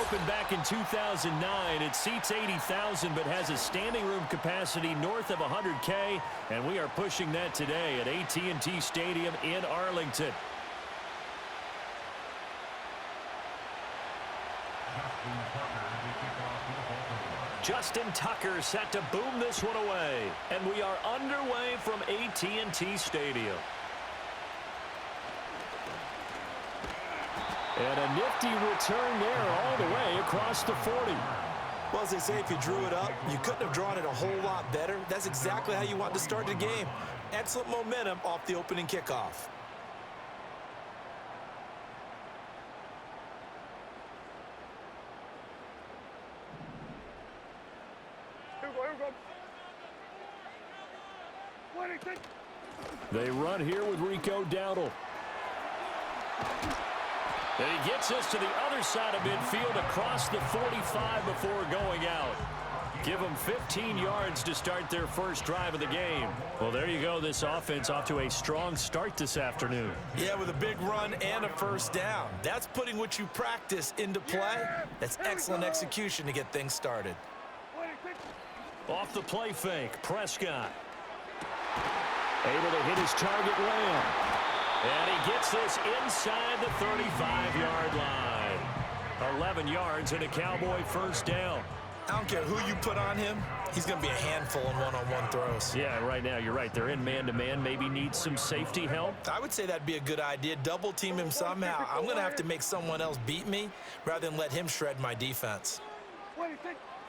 opened back in 2009. It seats 80,000 but has a standing room capacity north of 100K, and we are pushing that today at AT&T Stadium in Arlington. Justin Tucker set to boom this one away, and we are underway from AT&T Stadium. And a nifty return there all the way across the 40. Well, as they say, if you drew it up, you couldn't have drawn it a whole lot better. That's exactly how you want to start the game. Excellent momentum off the opening kickoff. They run here with Rico Dowdle. And he gets us to the other side of midfield across the 45 before going out. Give them 15 yards to start their first drive of the game. Well, there you go. This offense off to a strong start this afternoon. Yeah, with a big run and a first down. That's putting what you practice into play. That's excellent execution to get things started. Off the play fake, Prescott. Able to hit his target Lamb. And he gets this inside the 35-yard line. 11 yards and a Cowboy first down. I don't care who you put on him. He's going to be a handful in one-on-one throws. Yeah, right now you're right. They're in man-to-man. Maybe need some safety help. I would say that'd be a good idea. Double team him somehow. I'm going to have to make someone else beat me rather than let him shred my defense.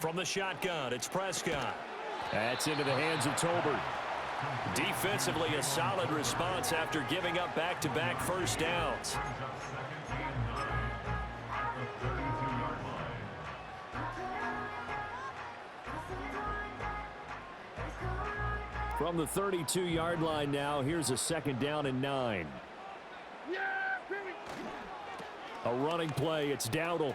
From the shotgun, it's Prescott. That's into the hands of Tolbert. Defensively, a solid response after giving up back-to-back first downs. From the 32-yard line now, here's a second down and 9. A running play, it's Dowdle.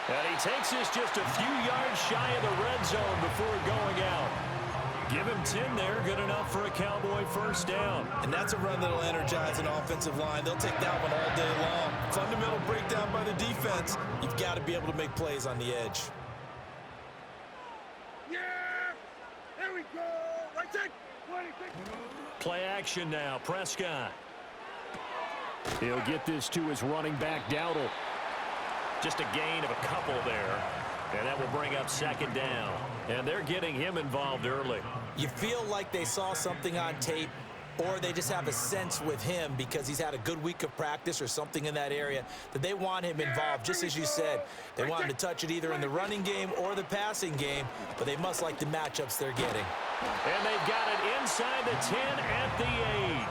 And he takes this just a few yards shy of the red zone before going out. Give him 10 there, good enough for a Cowboy first down. And that's a run that'll energize an offensive line. They'll take that one all day long. Fundamental breakdown by the defense. You've got to be able to make plays on the edge. Play action now, Prescott. He'll get this to his running back, Dowdle. Just a gain of a couple there. And that will bring up second down. And they're getting him involved early. You feel like they saw something on tape, or they just have a sense with him because he's had a good week of practice or something in that area that they want him involved. Just as you said, they want him to touch it either in the running game or the passing game, but they must like the matchups they're getting. And they've got it inside the 10 at the 8.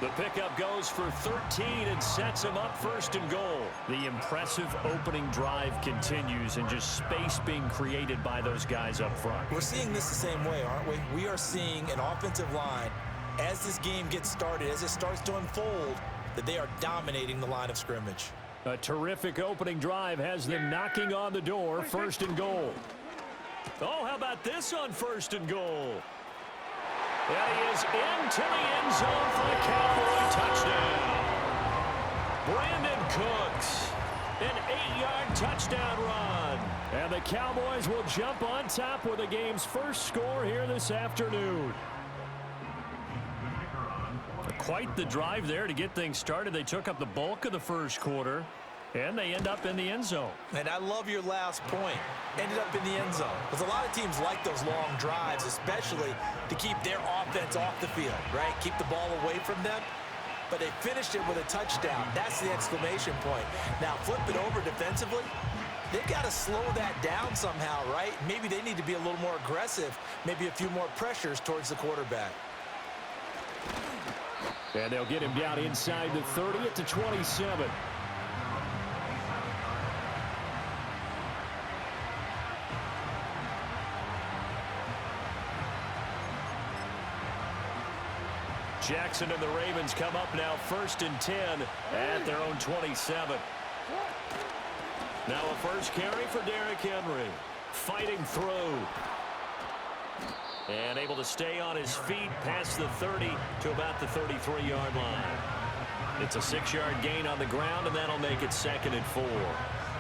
The pickup goes for 13 and sets him up first and goal. The impressive opening drive continues and just space being created by those guys up front. We're seeing this the same way, aren't we? We are seeing an offensive line, as this game gets started, as it starts to unfold, that they are dominating the line of scrimmage. A terrific opening drive has them knocking on the door, first and goal. Oh, how about this on first and goal? And he is into the end zone for the Cowboy touchdown. Brandon Cooks, an 8-yard touchdown run. And the Cowboys will jump on top with the game's first score here this afternoon. Quite the drive there to get things started. They took up the bulk of the first quarter, and they end up in the end zone. And I love your last point. Ended up in the end zone. Because a lot of teams like those long drives, especially to keep their offense off the field, right? Keep the ball away from them. But they finished it with a touchdown. That's the exclamation point. Now flip it over defensively. They've got to slow that down somehow, right? Maybe they need to be a little more aggressive. Maybe a few more pressures towards the quarterback. And they'll get him down inside the 30 at the 27. Jackson and the Ravens come up now first and 10 at their own 27. Now a first carry for Derrick Henry. Fighting through. And able to stay on his feet past the 30 to about the 33-yard line. It's a 6-yard gain on the ground, and that'll make it 2nd and 4.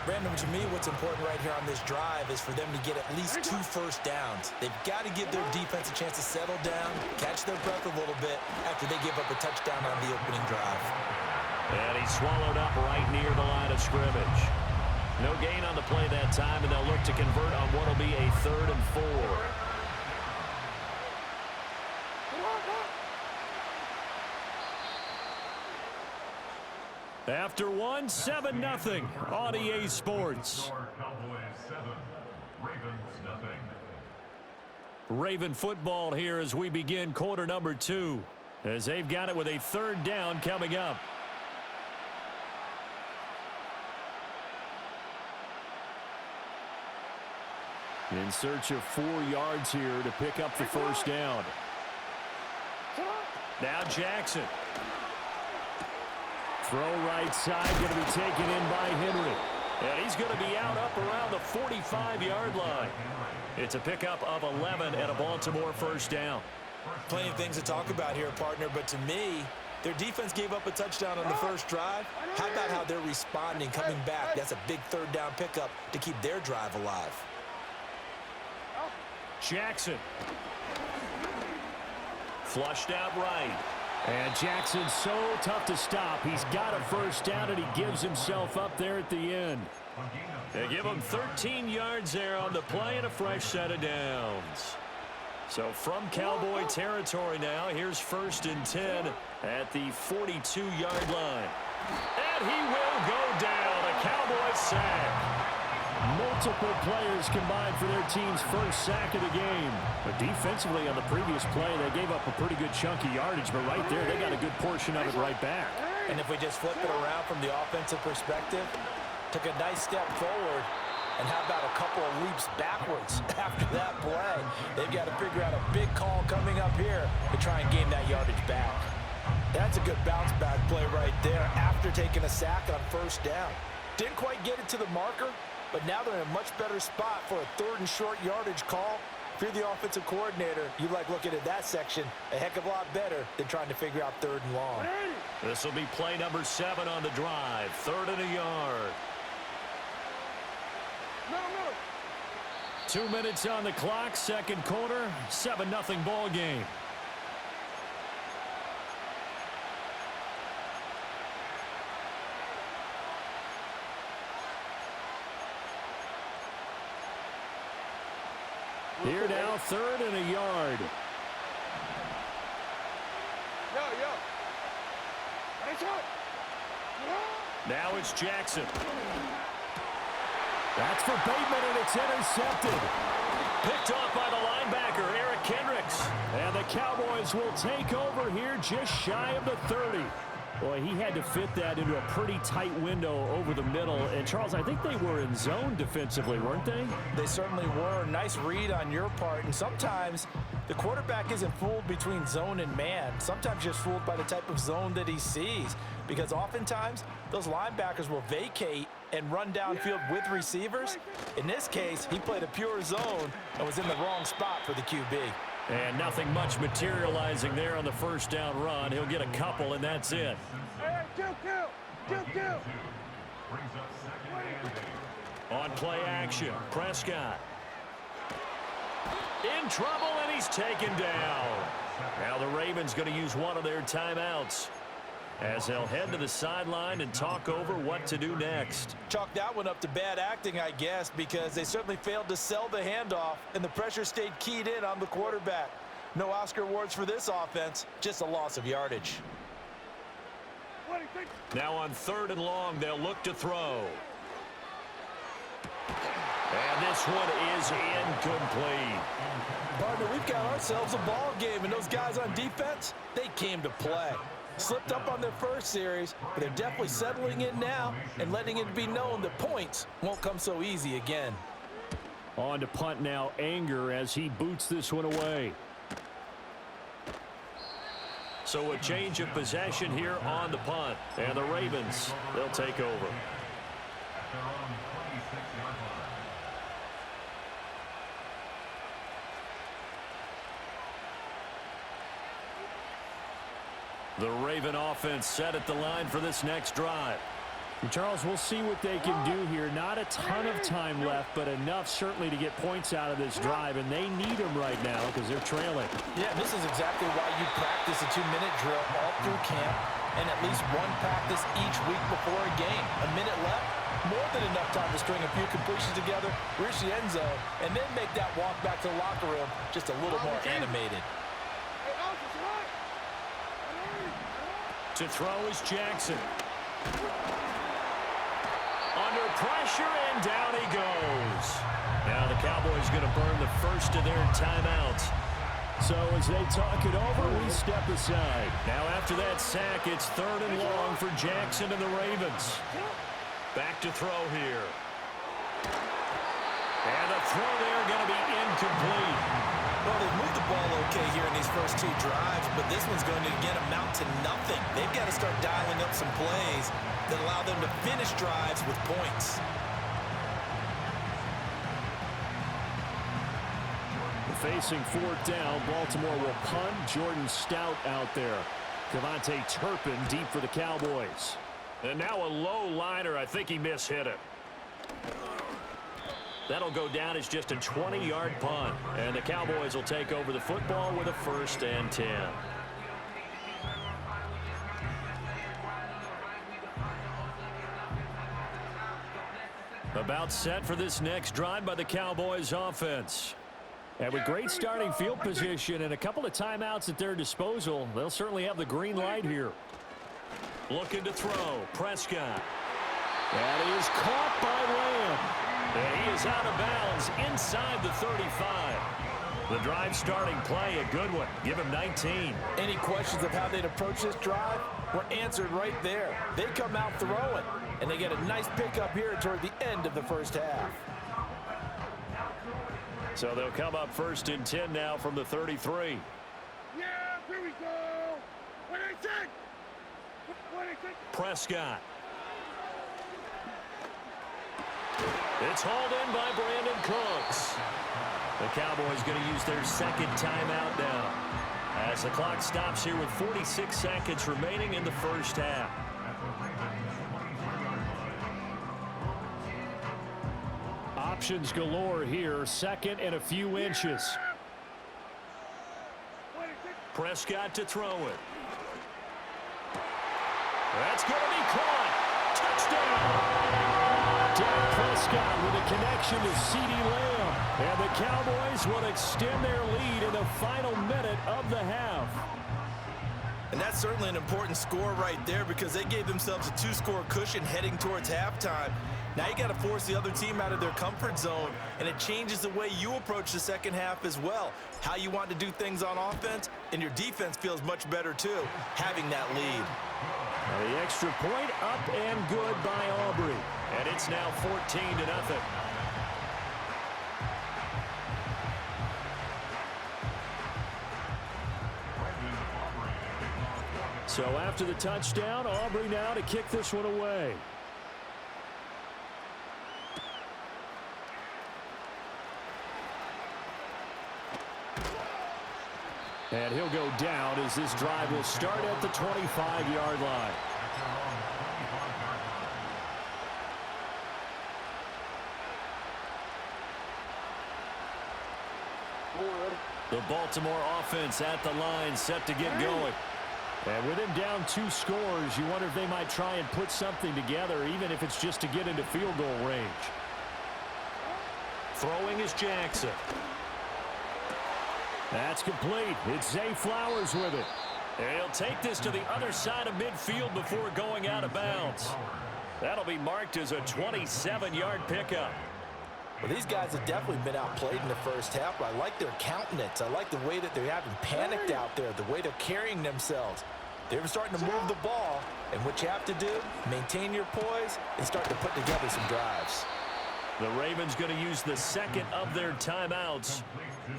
Brandon, to me, what's important right here on this drive is for them to get at least 2 first downs. They've got to give their defense a chance to settle down, catch their breath a little bit after they give up a touchdown on the opening drive. And he's swallowed up right near the line of scrimmage. No gain on the play that time, and they'll look to convert on what will be a 3rd and 4. After one, 7-0 on EA Sports. Raven football here as we begin quarter number 2, as they've got it with a 3rd down coming up. In search of 4 yards here to pick up the first down. Now Jackson. Throw right side, going to be taken in by Henry. And he's going to be out up around the 45-yard line. It's a pickup of 11 and a Baltimore first down. Plenty of things to talk about here, partner, but to me, their defense gave up a touchdown on the first drive. How about how they're responding, coming back? That's a big 3rd down pickup to keep their drive alive. Jackson. Flushed out right. And Jackson's so tough to stop. He's got a first down, and he gives himself up there at the end. They give him 13 yards there on the play and a fresh set of downs. So from Cowboy territory now, here's 1st and 10 at the 42-yard line. And he will go down. A Cowboy sack. Multiple players combined for their team's first sack of the game. But defensively on the previous play, they gave up a pretty good chunk of yardage, but right there, they got a good portion of it right back. And if we just flip it around from the offensive perspective, took a nice step forward, and how about a couple of leaps backwards after that play? They've got to figure out a big call coming up here to try and gain that yardage back. That's a good bounce back play right there after taking a sack on first down. Didn't quite get it to the marker, but now they're in a much better spot for a 3rd and short yardage call. If you're the offensive coordinator, you like looking at that section a heck of a lot better than trying to figure out 3rd and long. This will be play number 7 on the drive. 3rd and a yard. 2 minutes on the clock, 2nd quarter, 7-0 ball game. Here now, 3rd and a yard. Now it's Jackson. That's for Bateman, and it's intercepted. Picked off by the linebacker, Eric Kendricks. And the Cowboys will take over here just shy of the 30. Boy, he had to fit that into a pretty tight window over the middle. And, Charles, I think they were in zone defensively, weren't they? They certainly were. Nice read on your part. And sometimes the quarterback isn't fooled between zone and man. Sometimes just fooled by the type of zone that he sees. Because oftentimes, those linebackers will vacate and run downfield with receivers. In this case, he played a pure zone and was in the wrong spot for the QB. And nothing much materializing there on the first down run. He'll get a couple, and that's it. On play action, Prescott. In trouble, and he's taken down. Now the Ravens going to use one of their timeouts, as they'll head to the sideline and talk over what to do next. Chalk that one up to bad acting, I guess, because they certainly failed to sell the handoff, and the pressure stayed keyed in on the quarterback. No Oscar awards for this offense, just a loss of yardage. Now on 3rd and long, they'll look to throw. And this one is incomplete. Partner, we've got ourselves a ball game, and those guys on defense, they came to play. Slipped up on their first series, but they're definitely settling in now and letting it be known that points won't come so easy again. On to punt now, Anger, as he boots this one away. So a change of possession here on the punt. And the Ravens, they'll take over. The Raven offense set at the line for this next drive. And Charles, we'll see what they can do here. Not a ton of time left, but enough certainly to get points out of this drive, and they need them right now because they're trailing. Yeah, this is exactly why you practice a 2-minute drill all through camp and at least one practice each week before a game. A minute left, more than enough time to string a few completions together, reach the end zone, and then make that walk back to the locker room just a little more animated. To throw is Jackson. Under pressure, and down he goes. Now the Cowboys going to burn the first of their timeouts. So as they talk it over, we step aside. Now after that sack, it's 3rd and long for Jackson and the Ravens. Back to throw here. And the throw there going to be incomplete. Well, they've moved the ball okay here in these first 2 drives, but this one's going to again amount to nothing. They've got to start dialing up some plays that allow them to finish drives with points. Facing 4th down, Baltimore will punt. Jordan Stout out there. Devontae Turpin deep for the Cowboys. And now a low liner. I think he mishit it. That'll go down as just a 20-yard punt. And the Cowboys will take over the football with a 1st and 10. About set for this next drive by the Cowboys offense. And with great starting field position and a couple of timeouts at their disposal, they'll certainly have the green light here. Looking to throw. Prescott. That is caught by Lamb. And he is out of bounds inside the 35. The drive starting play, a good one. Give him 19. Any questions of how they'd approach this drive were answered right there. They come out throwing, and they get a nice pickup here toward the end of the first half. So they'll come up 1st and 10 now from the 33. Yeah, here we go. What I said. Prescott. It's hauled in by Brandon Cooks. The Cowboys going to use their 2nd timeout now, as the clock stops here with 46 seconds remaining in the first half. Options galore here. 2nd and a few inches. Prescott to throw it. That's going to be caught. Touchdown. Dak Prescott with a connection to CeeDee Lamb. And the Cowboys will extend their lead in the final minute of the half. And that's certainly an important score right there because they gave themselves a 2-score cushion heading towards halftime. Now you got to force the other team out of their comfort zone, and it changes the way you approach the second half as well. How you want to do things on offense, and your defense feels much better too, having that lead. The extra point up and good by Aubrey. And it's now 14-0. So after the touchdown, Aubrey now to kick this one away. And he'll go down as this drive will start at the 25-yard line. The Baltimore offense at the line, set to get going. And with him down 2 scores, you wonder if they might try and put something together, even if it's just to get into field goal range. Throwing is Jackson. That's complete. It's Zay Flowers with it. And he'll take this to the other side of midfield before going out of bounds. That'll be marked as a 27-yard pickup. Well, these guys have definitely been outplayed in the first half, but I like their countenance. I like the way that they haven't panicked out there, the way they're carrying themselves. They're starting to move the ball, and what you have to do, maintain your poise and start to put together some drives. The Ravens going to use the 2nd of their timeouts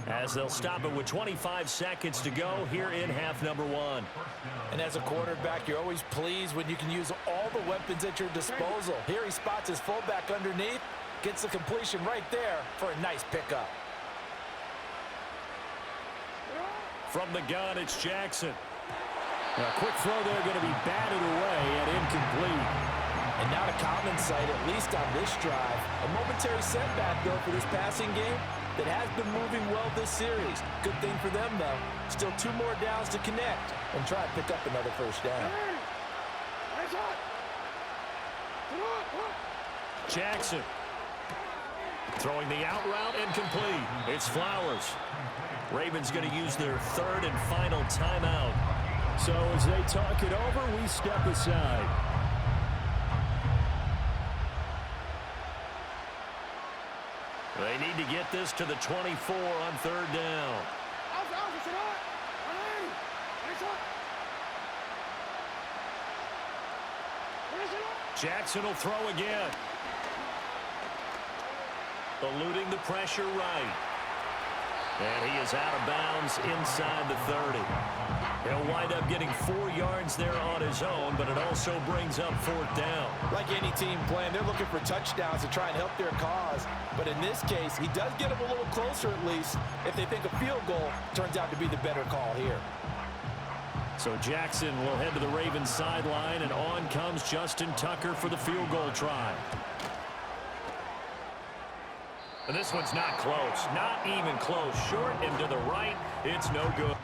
as they'll stop it with 25 seconds to go here in half number 1. And as a quarterback, you're always pleased when you can use all the weapons at your disposal. Here he spots his fullback underneath, gets the completion right there for a nice pickup. From the gun, it's Jackson. A quick throw there going to be batted away and incomplete. And not a common sight, at least on this drive. A momentary setback, though, for this passing game that has been moving well this series. Good thing for them, though. Still 2 more downs to connect and try and pick up another first down. Jackson throwing the out route incomplete. It's Flowers. Ravens going to use their 3rd and final timeout. So as they talk it over, we step aside. They need to get this to the 24 on 3rd down. Jackson will throw again. Eluding the pressure right. And he is out of bounds inside the 30. He'll wind up getting 4 yards there on his own, but it also brings up 4th down. Like any team playing, they're looking for touchdowns to try and help their cause. But in this case, he does get them a little closer at least if they think a field goal turns out to be the better call here. So Jackson will head to the Ravens sideline, and on comes Justin Tucker for the field goal try. And this one's not close. Not even close. Short and to the right. It's no good.